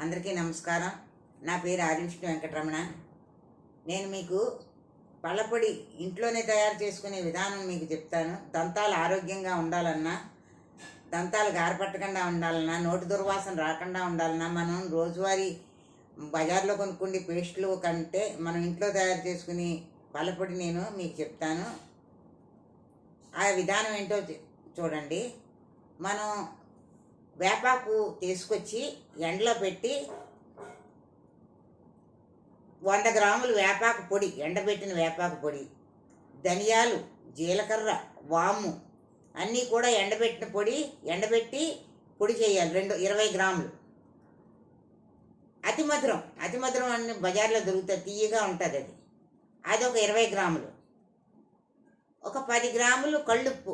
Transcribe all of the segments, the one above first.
అందరికీ నమస్కారం. నా పేరు ఆదివిష్ణు వెంకటరమణ. నేను మీకు పళ్ళపొడి ఇంట్లోనే తయారు చేసుకునే విధానం మీకు చెప్తాను. దంతాలు ఆరోగ్యంగా ఉండాలన్నా, దంతాలు గారపట్టకుండా ఉండాలన్నా, నోటి దుర్వాసన రాకుండా ఉండాలన్నా, మనం రోజువారీ బజార్లో కొనుక్కుండే పేస్టులు కంటే మనం ఇంట్లో తయారు చేసుకుని పళ్ళపొడి నేను మీకు చెప్తాను. ఆ విధానం ఏంటో చూడండి. మనం వేపాకు తీసుకొచ్చి ఎండలో పెట్టి 100 గ్రాములు వేపాకు పొడి, ఎండబెట్టిన వేపాకు పొడి, ధనియాలు, జీలకర్ర, వాము అన్నీ కూడా ఎండబెట్టి పొడి చేయాలి. 20 గ్రాములు. అతి మధురం అన్ని బజార్లో దొరుకుతుంది, తీయగా ఉంటుంది. అది ఒక 20 గ్రాములు. ఒక 10 గ్రాములు కళ్ళుప్పు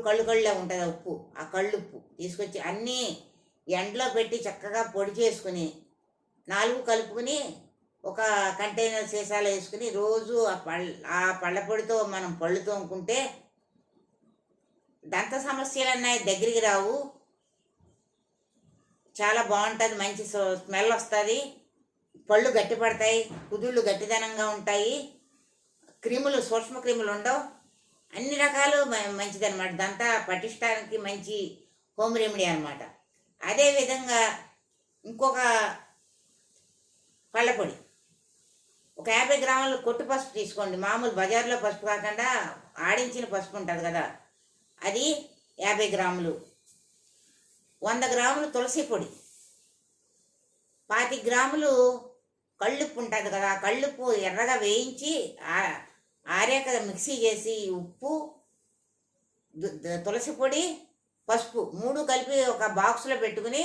కళ్ళులా ఉంటుంది ఉప్పు. ఆ కళ్ళుప్పు తీసుకొచ్చి అన్నీ ఎండలో పెట్టి చక్కగా పొడి చేసుకుని 4 కలుపుకుని ఒక కంటైనర్ సీసాలో వేసుకుని రోజు ఆ పళ్ళ పొడితో మనం పళ్ళు తోముకుంటే దంత సమస్యలు అన్నాయి దగ్గరికి రావు. చాలా బాగుంటుంది, మంచి స్మెల్ వస్తుంది, పళ్ళు గట్టిపడతాయి, కుదుళ్ళు గట్టిదనంగా ఉంటాయి, సూక్ష్మ క్రిములు ఉండవు, అన్ని రకాలు మంచిదన్నమాట. దంతా పటిష్టానికి మంచి హోమ్ రెమెడీ అనమాట. అదేవిధంగా ఇంకొక పళ్ళపొడి ఒక 50 గ్రాములు కొట్టు పసుపు తీసుకోండి. మామూలు బజార్లో పసుపు కాకుండా ఆడించిన పసుపు ఉంటుంది కదా, అది 50 గ్రాములు. 100 గ్రాములు తులసి పొడి, 25 గ్రాములు కళ్ళుప్పు ఉంటుంది కదా, ఆ కళ్ళుప్పు ఎర్రగా వేయించి ఆరాక మిక్సీ చేసి ఉప్పు, తులసి పొడి, పసుపు 3 కలిపి ఒక బాక్స్లో పెట్టుకుని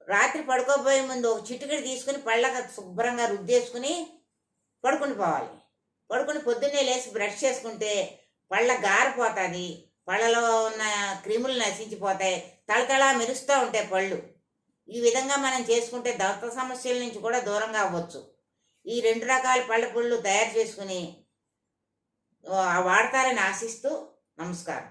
రాత్రి పడుకోబోయే ముందు ఒక చిటికెడు తీసుకుని పళ్ళకి శుభ్రంగా రుద్దేసుకుని పడుకుని పోవాలి. పడుకుని పొద్దున్నే లేచి బ్రష్ చేసుకుంటే పళ్ళ గారిపోతుంది, పళ్ళలో ఉన్న క్రిములు నశించిపోతాయి, తళతళా మెరుస్తూ ఉంటాయి పళ్ళు. ఈ విధంగా మనం చేసుకుంటే దంత సమస్యల నుంచి కూడా దూరంగా అవ్వచ్చు. ఈ 2 రకాల పళ్ళ పొళ్ళు తయారు చేసుకుని వాడతారని ఆశిస్తూ నమస్కారం.